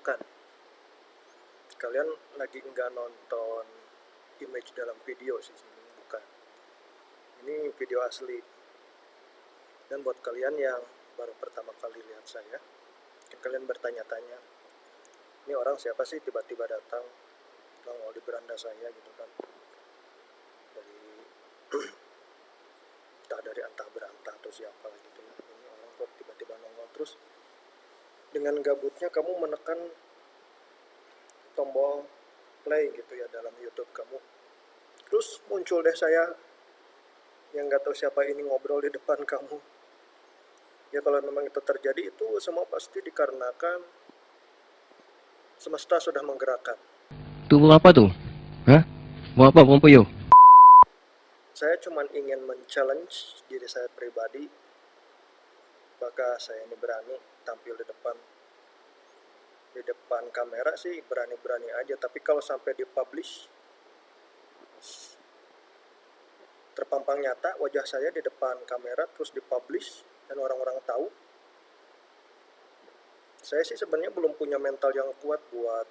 bukan. Kalian lagi nggak nonton image dalam video sih, bukan. Ini video asli. Dan buat kalian yang baru pertama kali lihat saya, mungkin kalian bertanya-tanya, ini orang siapa sih tiba-tiba datang nongol di beranda saya gitu kan. Dari entah dari antah berantah atau siapa gitu ya. Ini orang kok tiba-tiba nongol terus dengan gabutnya kamu menekan tombol play gitu ya dalam YouTube kamu. Terus muncul deh saya yang nggak tahu siapa ini ngobrol di depan kamu. Ya kalau memang itu terjadi, itu semua pasti dikarenakan semesta sudah menggerakkan. Tuh apa tuh? Hah? Mau apa, Pompoyo? Saya cuma ingin men-challenge diri saya pribadi, apakah saya ini berani tampil di depan kamera sih berani-berani aja, tapi kalau sampai dipublish, terpampang nyata wajah saya di depan kamera terus dipublish dan orang-orang tahu, saya sih sebenarnya belum punya mental yang kuat buat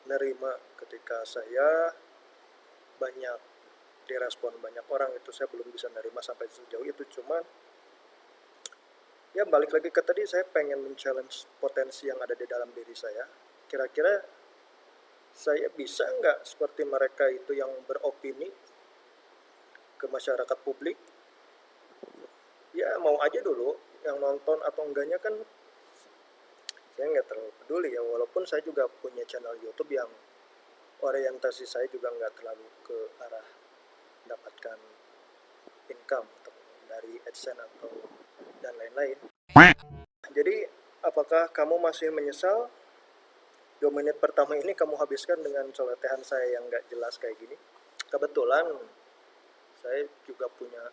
nerima ketika saya banyak direspon banyak orang. Itu saya belum bisa nerima sampai sejauh itu. Cuman ya balik lagi ke tadi, saya pengen men-challenge potensi yang ada di dalam diri saya. Kira-kira saya bisa nggak seperti mereka itu yang beropini ke masyarakat publik? Ya mau aja dulu, yang nonton atau enggaknya kan saya nggak terlalu peduli ya, walaupun saya juga punya channel YouTube yang orientasi saya juga nggak terlalu ke arah mendapatkan income atau dari AdSense atau dan lain-lain. Jadi apakah kamu masih menyesal 2 menit pertama ini kamu habiskan dengan coletehan saya yang nggak jelas kayak gini? Kebetulan saya juga punya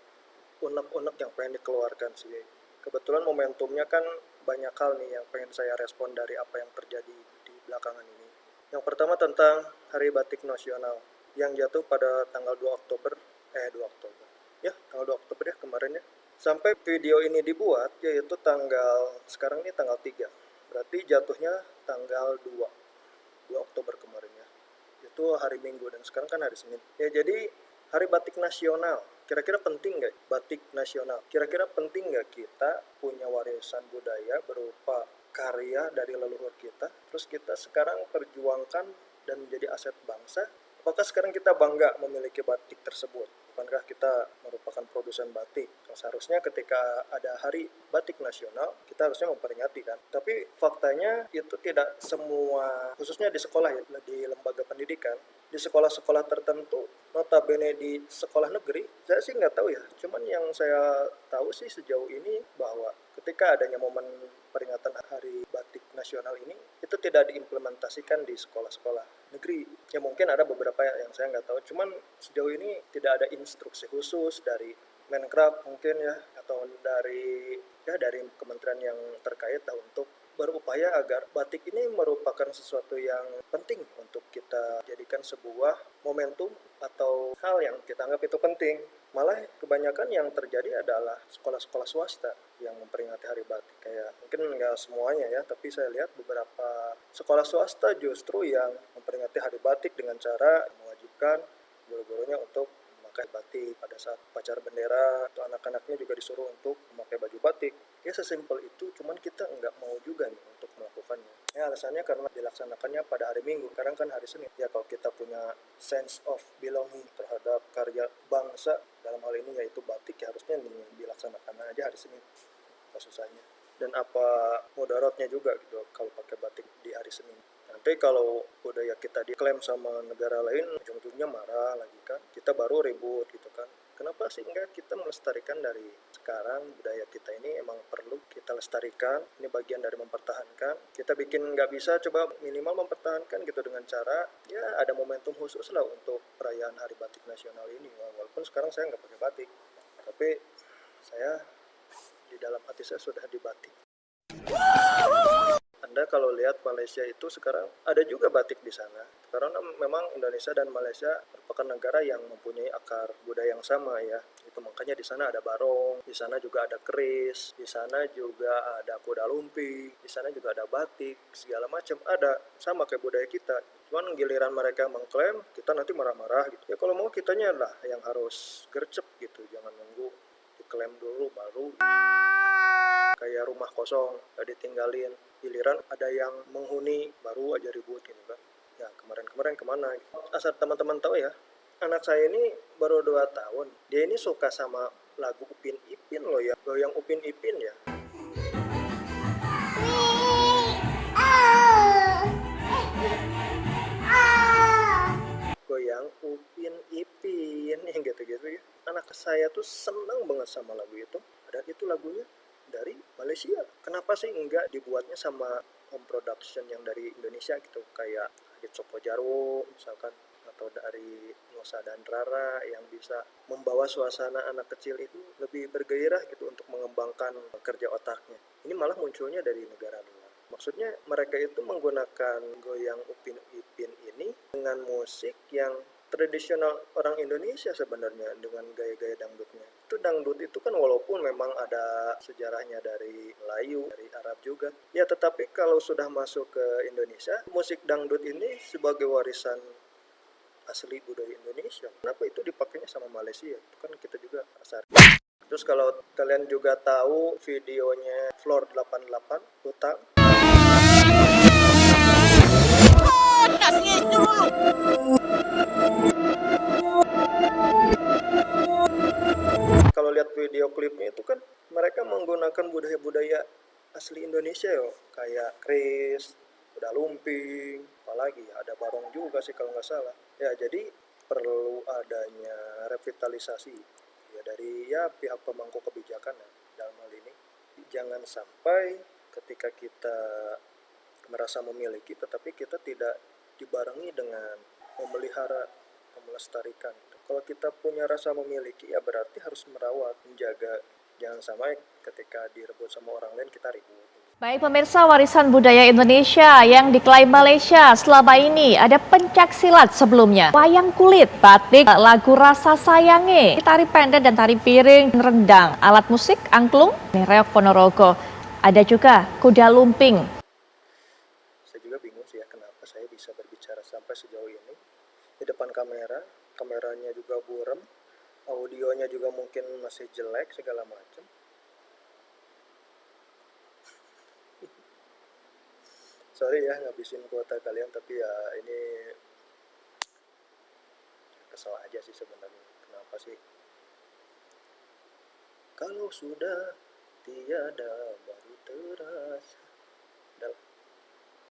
unek-unek yang pengen dikeluarkan sih. Kebetulan momentumnya kan banyak hal nih yang pengen saya respon dari apa yang terjadi di belakangan ini. Yang pertama tentang Hari Batik Nasional yang jatuh pada tanggal 2 Oktober. Ya, tanggal 2 Oktober ya kemarin ya. Sampai video ini dibuat yaitu sekarang ini tanggal 3. Berarti jatuhnya tanggal 2 Oktober kemarin ya. Itu hari Minggu dan sekarang kan hari Senin. Ya jadi Hari Batik Nasional, kira-kira penting nggak batik nasional? Kira-kira penting nggak kita punya warisan budaya berupa karya dari leluhur kita, terus kita sekarang perjuangkan dan menjadi aset bangsa? Apakah sekarang kita bangga memiliki batik tersebut? Bukankah kita merupakan produsen batik? Seharusnya ketika ada Hari Batik Nasional, kita harusnya memperingati kan. Tapi faktanya itu tidak semua, khususnya di sekolah ya, di lembaga pendidikan, di sekolah-sekolah tertentu, notabene di sekolah negeri, saya sih nggak tahu ya. Cuman yang saya tahu sih sejauh ini bahwa ketika adanya momen peringatan Hari Batik Nasional ini, itu tidak diimplementasikan di sekolah-sekolah negeri. Ya mungkin ada beberapa yang saya nggak tahu, cuman sejauh ini tidak ada instruksi khusus dari Menkrab mungkin ya, atau dari kementerian yang terkait untuk berupaya agar batik ini merupakan sesuatu yang penting untuk kita jadikan sebuah momentum atau hal yang kita anggap itu penting. Malah kebanyakan yang terjadi adalah sekolah-sekolah swasta yang memperingati Hari Batik. Kayak mungkin nggak semuanya ya, tapi saya lihat beberapa sekolah swasta justru yang memperingati Hari Batik dengan cara mewajibkan guru-gurunya untuk memakai batik pada saat upacara bendera, atau anak-anaknya juga disuruh untuk memakai baju batik. Ya sesimpel itu, cuman kita nggak mau juga nih untuk melakukannya. Ya alasannya karena dilaksanakannya pada hari Minggu, sekarang kan hari Senin. Ya kalau kita punya sense of belonging terhadap karya bangsa, dalam hal ini yaitu batik, ya harusnya dilaksanakan aja hari Senin. Apa susahnya? Dan apa mudaratnya juga gitu kalau pakai batik di hari Senin. Nanti kalau budaya kita diklaim sama negara lain, ujung-ujungnya marah lagi kan. Kita baru ribut gitu kan. Kenapa sih enggak kita melestarikan dari sekarang? Budaya kita ini emang perlu kita lestarikan. Ini bagian dari mempertahankan. Kita bikin nggak bisa, coba minimal mempertahankan gitu dengan cara ya ada momentum khusus lah untuk perayaan Hari Batik Nasional ini. Walaupun sekarang saya nggak pakai batik, tapi saya di dalam hati saya sudah dibatik. Anda kalau lihat Malaysia itu sekarang ada juga batik di sana. Karena memang Indonesia dan Malaysia merupakan negara yang mempunyai akar budaya yang sama ya. Itu gitu. Makanya di sana ada barong, di sana juga ada keris, di sana juga ada kuda lumping, di sana juga ada batik, segala macam ada, sama kayak budaya kita. Cuman giliran mereka mengklaim, kita nanti marah-marah gitu. Ya kalau mau kitanya lah yang harus gercep gitu, jangan nunggu diklaim dulu baru kayak rumah kosong gak ditinggalin, giliran ada yang menghuni baru aja ribut gitu kan. Ya kemarin-kemarin kemana gitu. Asal teman-teman tahu ya, anak saya ini baru 2 tahun, dia ini suka sama lagu Upin Ipin loh ya, goyang Upin Ipin ya. Goyang Upin Ipin yang gitu-gitu ya. Anak saya tuh senang banget sama lagu itu, dan itu lagunya dari Malaysia. Kenapa sih enggak dibuatnya sama home production yang dari Indonesia gitu, kayak Adit Sopo Jarwo misalkan, atau dari Nusa dan Rara, yang bisa membawa suasana anak kecil itu lebih bergairah gitu untuk mengembangkan kerja otaknya. Ini malah munculnya dari negara luar. Maksudnya mereka itu menggunakan goyang Upin Ipin ini dengan musik yang tradisional orang Indonesia sebenarnya, dengan gaya-gaya dangdutnya. Itu dangdut itu kan walaupun memang ada sejarahnya dari Melayu, dari Arab juga, ya tetapi kalau sudah masuk ke Indonesia, musik dangdut ini sebagai warisan asli budaya Indonesia. Kenapa itu dipakainya sama Malaysia? Itu kan kita juga asal. Terus kalau kalian juga tahu videonya Floor 88, Hutang, kalau lihat video klipnya itu kan mereka menggunakan budaya-budaya asli Indonesia ya, kayak keris, kuda lumping, apalagi ada barong juga sih kalau nggak salah. Ya jadi perlu adanya revitalisasi ya dari ya pihak pemangku kebijakan ya, dalam hal ini. Jangan sampai ketika kita merasa memiliki tetapi kita tidak dibarengi dengan memelihara, melestarikan. Kalau kita punya rasa memiliki ya berarti harus merawat, menjaga. Jangan sampai ketika direbut sama orang lain kita ribut. Baik pemirsa, warisan budaya Indonesia yang diklaim Malaysia selama ini ada pencak silat sebelumnya, wayang kulit, batik, lagu Rasa Sayange, tari pendek dan tari piring, rendang, alat musik, angklung, reok Ponorogo. Ada juga kuda lumping. Saya juga bingung sih ya kenapa saya bisa berbicara sampai sejauh ini di depan kamera, kameranya juga buram, audionya juga mungkin masih jelek segala macam. Sorry ya ngabisin kuota kalian, tapi ya ini kesel aja sih sebenarnya. Kenapa sih? Kalau sudah tiada baru